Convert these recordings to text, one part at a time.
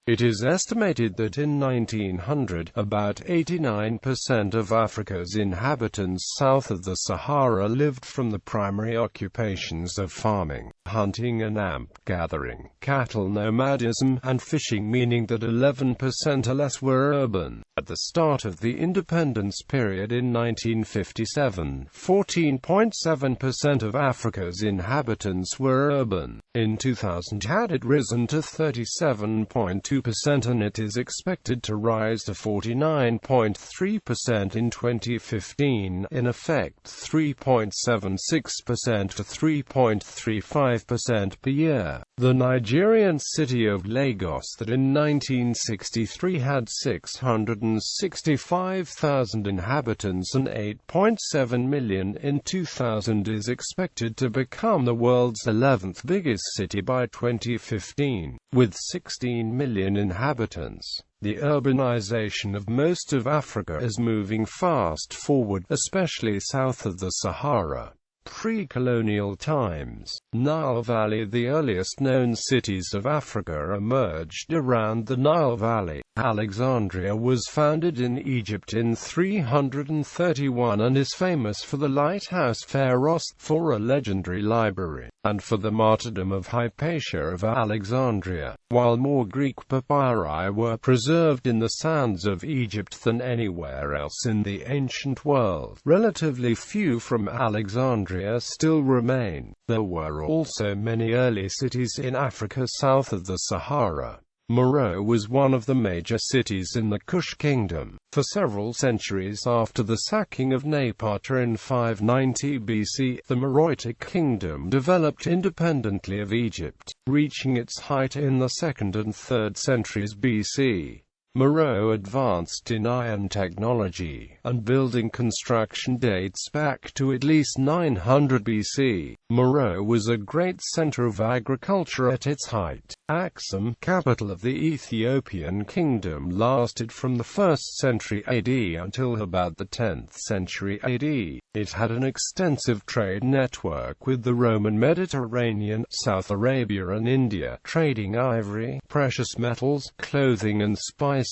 It is estimated that in 1900, about 89% of Africa's inhabitants south of the Sahara lived from the primary occupations of farming, hunting and gathering, cattle nomadism, and fishing, meaning that 11% or less were urban. At the start of the independence period in 1957, 14.7% of Africa's inhabitants were urban. In 2000 had it risen to 37.2%, and it is expected to rise to 49.3% in 2015, in effect 3.76% to 3.35% per year. The Nigerian city of Lagos, that in 1963 had 665,000 inhabitants and 8.7 million in 2000, is expected to become the world's 11th biggest city by 2015, with 16 million inhabitants. The urbanization of most of Africa is moving fast forward, especially south of the Sahara. Pre-colonial times. Nile Valley. The earliest known cities of Africa emerged around the Nile Valley. Alexandria was founded in Egypt in 331 and is famous for the lighthouse Pharos, for a legendary library, and for the martyrdom of Hypatia of Alexandria, while more Greek papyri were preserved in the sands of Egypt than anywhere else in the ancient world. Relatively few from Alexandria still remain. There were also many early cities in Africa south of the Sahara. Meroe was one of the major cities in the Kush kingdom. For several centuries after the sacking of Napata in 590 BC, the Meroitic kingdom developed independently of Egypt, reaching its height in the 2nd and 3rd centuries BC. Meroe advanced in iron technology, and building construction dates back to at least 900 BC. Meroe was a great center of agriculture at its height. Axum, capital of the Ethiopian kingdom, lasted from the 1st century AD until about the 10th century AD. It had an extensive trade network with the Roman Mediterranean, South Arabia and India, trading ivory, precious metals, clothing and spices.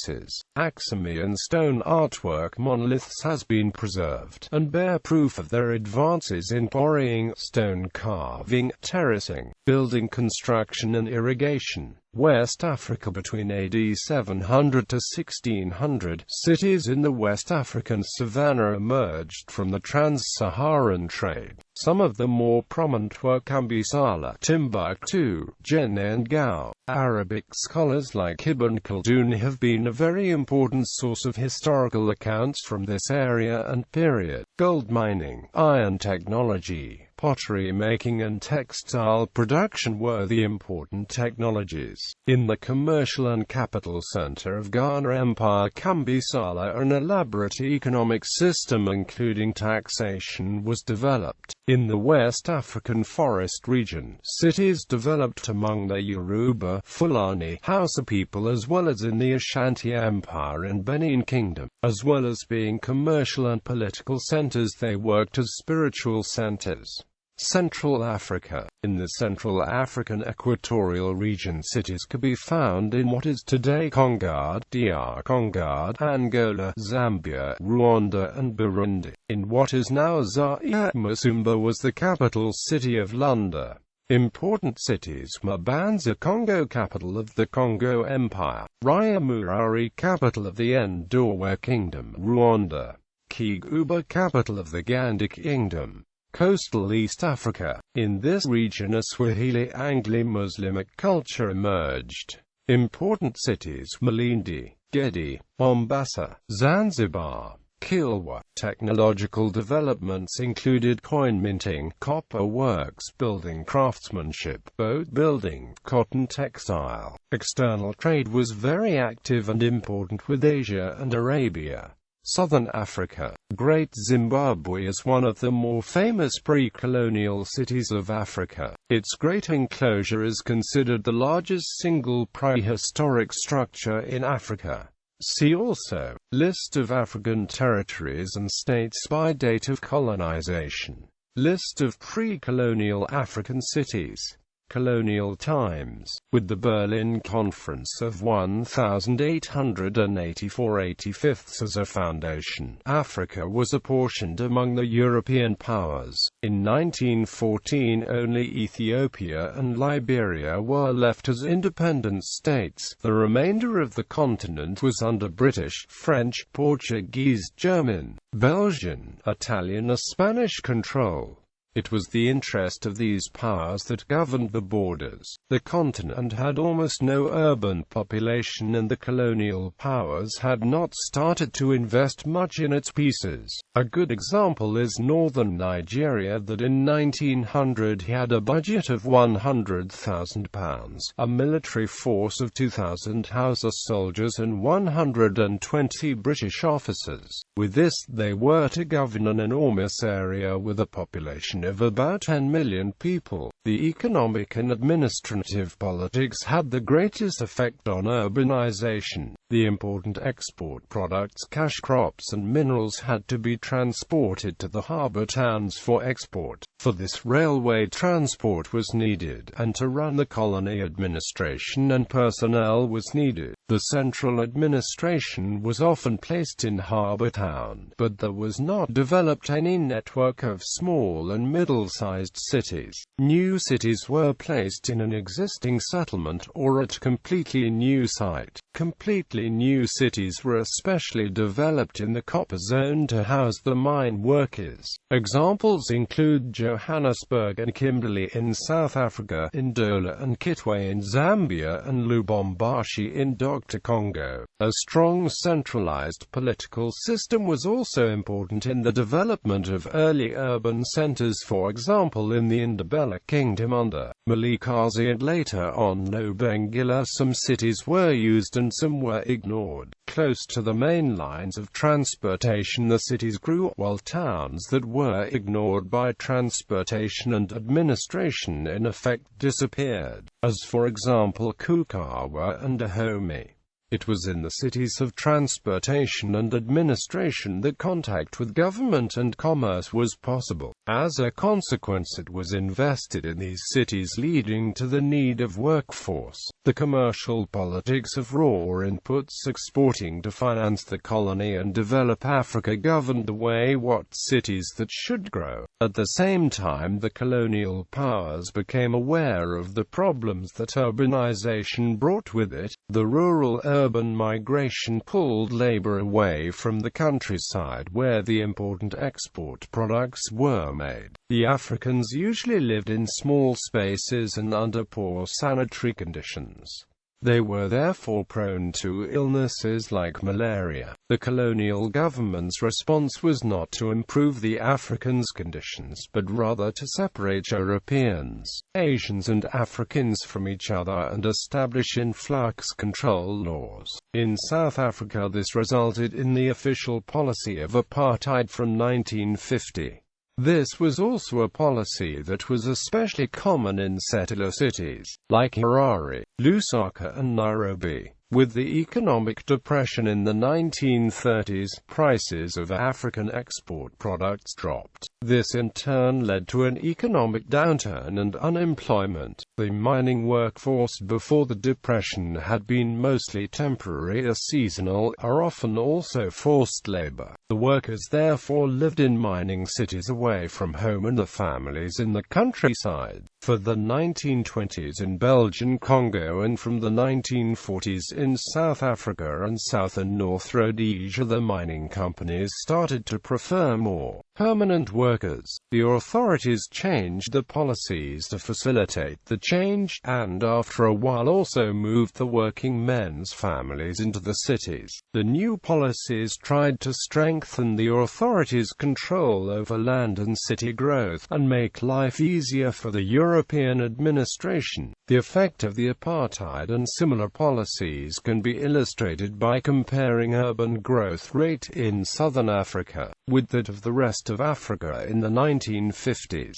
Axumian stone artwork monoliths has been preserved, and bear proof of their advances in quarrying, stone carving, terracing, building construction and irrigation. West Africa. Between AD 700 to 1600, cities in the West African savanna emerged from the trans-Saharan trade. Some of the more prominent were Kambisala, Timbuktu, Jenne and Gao. Arabic scholars like Ibn Khaldun have been a very important source of historical accounts from this area and period. Gold mining, iron technology, pottery making and textile production were the important technologies. In the commercial and capital center of Ghana Empire, Kambisala, an elaborate economic system including taxation was developed. In the West African forest region, cities developed among the Yoruba, Fulani, Hausa people, as well as in the Ashanti Empire and Benin Kingdom. As well as being commercial and political centers, they worked as spiritual centers. Central Africa. In the Central African equatorial region, cities could be found in what is today Congo, DR Congo, Angola, Zambia, Rwanda and Burundi. In what is now Zaire, Musumba was the capital city of Luanda. Important cities: Mbanza, Congo, capital of the Congo Empire; Ryamurari, capital of the Ndowe Kingdom, Rwanda; Kiguba, capital of the Ganda Kingdom. Coastal East Africa. In this region a Swahili Anglo-Muslimic culture emerged. Important cities: Malindi, Gedi, Mombasa, Zanzibar, Kilwa. Technological developments included coin minting, copper works, building craftsmanship, boat building, cotton textile. External trade was very active and important with Asia and Arabia. Southern Africa. Great Zimbabwe is one of the more famous pre-colonial cities of Africa. Its great enclosure is considered the largest single prehistoric structure in Africa. See also, List of African territories and states by date of colonization. List of pre-colonial African cities. colonial times, with the Berlin Conference of 1884-85 as a foundation. Africa was apportioned among the European powers. In 1914 only Ethiopia and Liberia were left as independent states. The remainder of the continent was under British, French, Portuguese, German, Belgian, Italian or Spanish control. It was the interest of these powers that governed the borders. The continent had almost no urban population, and the colonial powers had not started to invest much in its pieces. A good example is northern Nigeria, that in 1900 had a budget of £100,000, a military force of 2,000 Hausa soldiers and 120 British officers. With this, they were to govern an enormous area with a population of about 10 million people. The economic and administrative politics had the greatest effect on urbanization. The important export products, cash crops and minerals had to be transported to the harbor towns for export. For this, railway transport was needed, and to run the colony, administration and personnel was needed. The central administration was often placed in harbor town, but there was not developed any network of small and middle-sized cities. New cities were placed in an existing settlement or at a completely new site. Completely new cities were especially developed in the copper zone to house the mine workers. Examples include Johannesburg and Kimberley in South Africa, Ndola and Kitwe in Zambia, and Lubumbashi in Dr. Congo. A strong centralized political system was also important in the development of early urban centers, for example in the Ndebele Kingdom under Malikazi and later on Lobengula. Some cities were used and some were ignored. Close to the main lines of transportation, the cities grew, while towns that were ignored by transportation and administration in effect disappeared, as for example Kukawa and Dahomey. It was in the cities of transportation and administration that contact with government and commerce was possible. As a consequence, it was invested in these cities, leading to the need of workforce. The commercial politics of raw inputs exporting to finance the colony and develop Africa governed the way what cities that should grow. At the same time, the colonial powers became aware of the problems that urbanization brought with it. The rural-urban migration pulled labor away from the countryside where the important export products were made. The Africans usually lived in small spaces and under poor sanitary conditions. They were therefore prone to illnesses like malaria. The colonial government's response was not to improve the Africans' conditions, but rather to separate Europeans, Asians and Africans from each other and establish influx control laws. In South Africa, this resulted in the official policy of apartheid from 1950. This was also a policy that was especially common in settler cities, like Harare, Lusaka and Nairobi. With the economic depression in the 1930s, prices of African export products dropped. This in turn led to an economic downturn and unemployment. The mining workforce before the depression had been mostly temporary or seasonal, or often also forced labor. The workers therefore lived in mining cities away from home and their families in the countryside. For the 1920s in Belgian Congo and from the 1940s in South Africa and South and North Rhodesia, the mining companies started to prefer more permanent workers. The authorities changed the policies to facilitate the change, and after a while also moved the working men's families into the cities. The new policies tried to strengthen the authorities' control over land and city growth, and make life easier for the European administration. The effect of the apartheid and similar policies can be illustrated by comparing urban growth rate in southern Africa with that of the rest of Africa in the 1950s.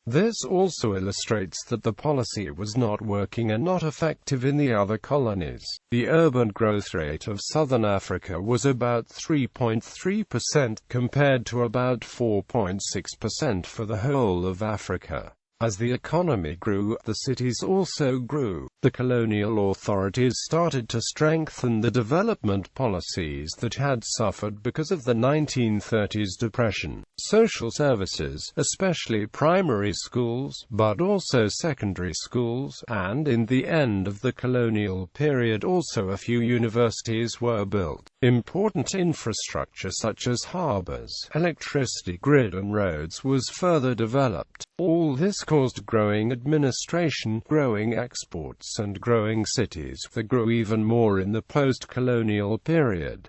This also illustrates that the policy was not working and not effective in the other colonies. The urban growth rate of southern Africa was about 3.3% compared to about 4.6% for the whole of Africa. As the economy grew, the cities also grew. The colonial authorities started to strengthen the development policies that had suffered because of the 1930s depression. Social services, especially primary schools, but also secondary schools, and in the end of the colonial period also a few universities were built. Important infrastructure such as harbors, electricity grid and roads was further developed. All this caused growing administration, growing exports and growing cities that grew even more in the post-colonial period.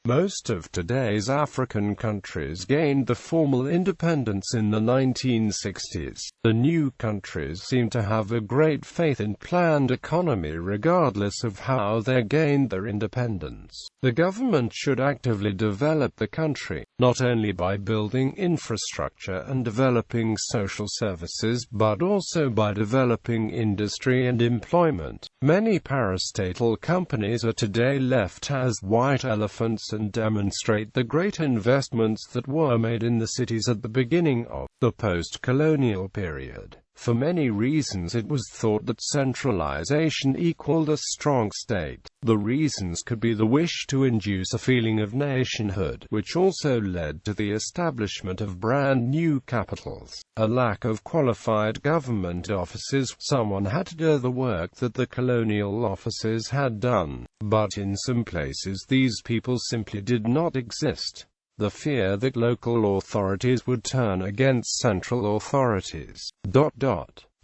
Most of today's African countries gained the formal independence in the 1960s. The new countries seem to have a great faith in planned economy regardless of how they gained their independence. The government should actively develop the country, not only by building infrastructure and developing social services, but also by developing industry and employment. Many parastatal companies are today left as white elephants and demonstrate the great investments that were made in the cities at the beginning of the post-colonial period. For many reasons it was thought that centralization equaled a strong state. The reasons could be the wish to induce a feeling of nationhood, which also led to the establishment of brand new capitals, a lack of qualified government offices. Someone had to do the work that the colonial offices had done, but in some places these people simply did not exist. The fear that local authorities would turn against central authorities.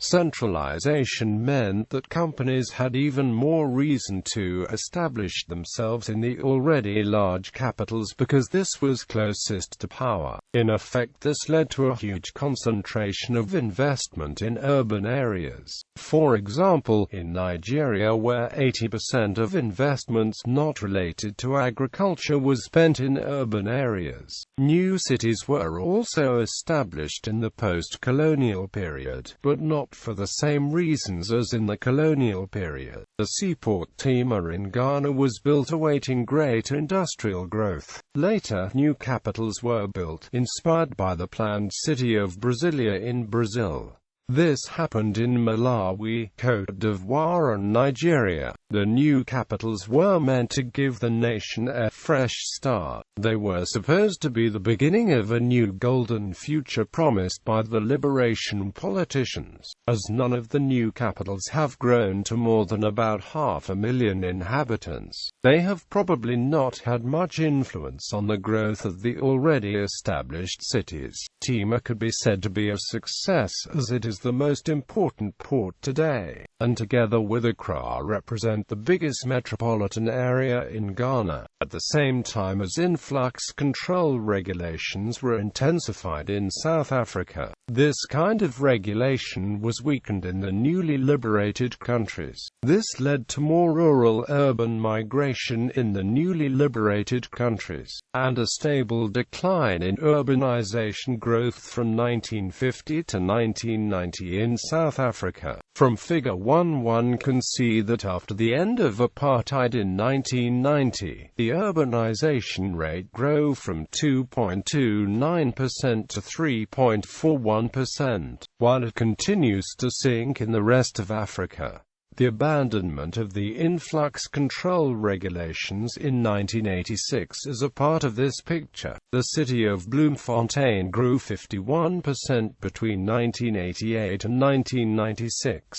Centralization meant that companies had even more reason to establish themselves in the already large capitals because this was closest to power. In effect, this led to a huge concentration of investment in urban areas. For example, in Nigeria, where 80% of investments not related to agriculture was spent in urban areas. New cities were also established in the post-colonial period, but not for the same reasons as in the colonial period. The seaport Tema in Ghana was built awaiting great industrial growth. Later, new capitals were built, inspired by the planned city of Brasilia in Brazil. This happened in Malawi, Côte d'Ivoire and Nigeria. The new capitals were meant to give the nation a fresh start. They were supposed to be the beginning of a new golden future promised by the liberation politicians. As none of the new capitals have grown to more than about 500,000 inhabitants, they have probably not had much influence on the growth of the already established cities. Tema could be said to be a success as it is the most important port today, and together with Accra represent the biggest metropolitan area in Ghana. At the same time as influx control regulations were intensified in South Africa, this kind of regulation was weakened in the newly liberated countries. This led to more rural-urban migration in the newly liberated countries, and a stable decline in urbanization growth from 1950 to 1990 in South Africa. From Figure 1, one can see that after the end of apartheid in 1990, the urbanization rate grew from 2.29% to 3.41%, while it continues to sink in the rest of Africa. The abandonment of the influx control regulations in 1986 is a part of this picture. The city of Bloemfontein grew 51% between 1988 and 1996.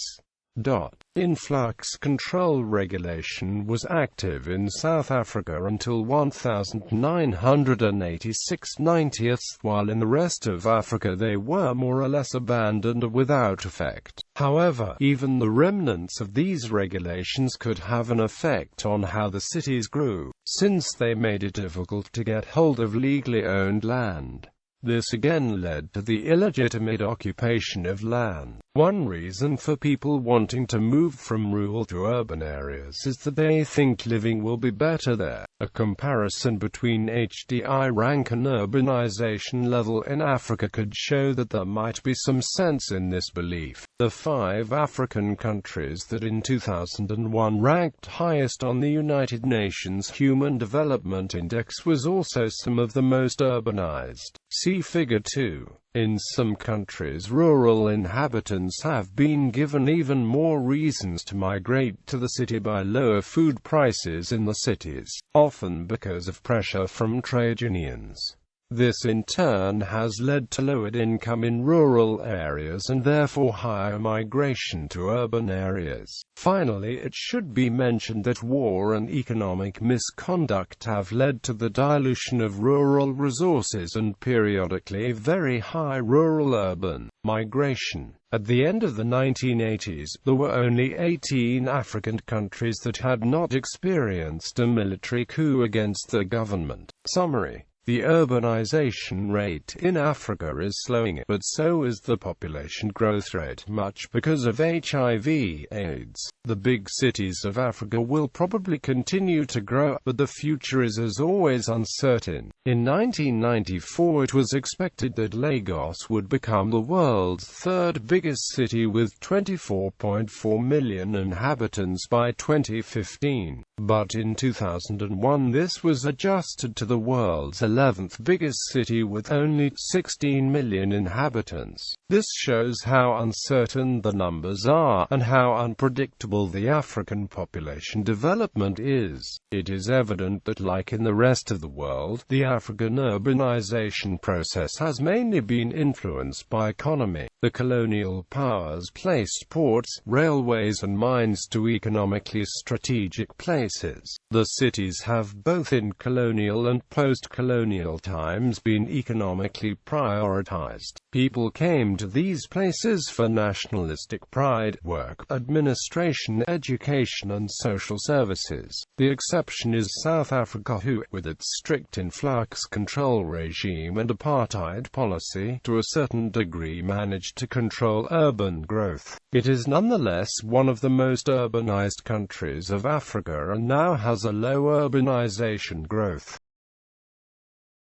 Influx control regulation was active in South Africa until 1986/90, while in the rest of Africa they were more or less abandoned or without effect. However, even the remnants of these regulations could have an effect on how the cities grew, since they made it difficult to get hold of legally owned land. This again led to the illegitimate occupation of land. One reason for people wanting to move from rural to urban areas is that they think living will be better there. A comparison between HDI rank and urbanization level in Africa could show that there might be some sense in this belief. The 5 African countries that in 2001 ranked highest on the United Nations Human Development Index was also some of the most urbanized. See Figure 2. In some countries, rural inhabitants have been given even more reasons to migrate to the city by lower food prices in the cities, often because of pressure from trade unions. This in turn has led to lowered income in rural areas and therefore higher migration to urban areas. Finally, it should be mentioned that war and economic misconduct have led to the dilution of rural resources and periodically very high rural-urban migration. At the end of the 1980s, there were only 18 African countries that had not experienced a military coup against the government. Summary: the urbanization rate in Africa is slowing, but so is the population growth rate, much because of HIV/AIDS. The big cities of Africa will probably continue to grow, but the future is as always uncertain. In 1994 it was expected that Lagos would become the world's third biggest city with 24.4 million inhabitants by 2015. But in 2001 this was adjusted to the world's 11th biggest city with only 16 million inhabitants. This shows how uncertain the numbers are, and how unpredictable the African population development is. It is evident that, like in the rest of the world, the African urbanization process has mainly been influenced by economy. The colonial powers placed ports, railways and mines to economically strategic places. The cities have both in colonial and post-colonial times been economically prioritized. People came to these places for nationalistic pride, work, administration, education and social services. The exception is South Africa, who, with its strict influx control regime and apartheid policy, to a certain degree managed to control urban growth. It is nonetheless one of the most urbanized countries of Africa and now has a low urbanization growth.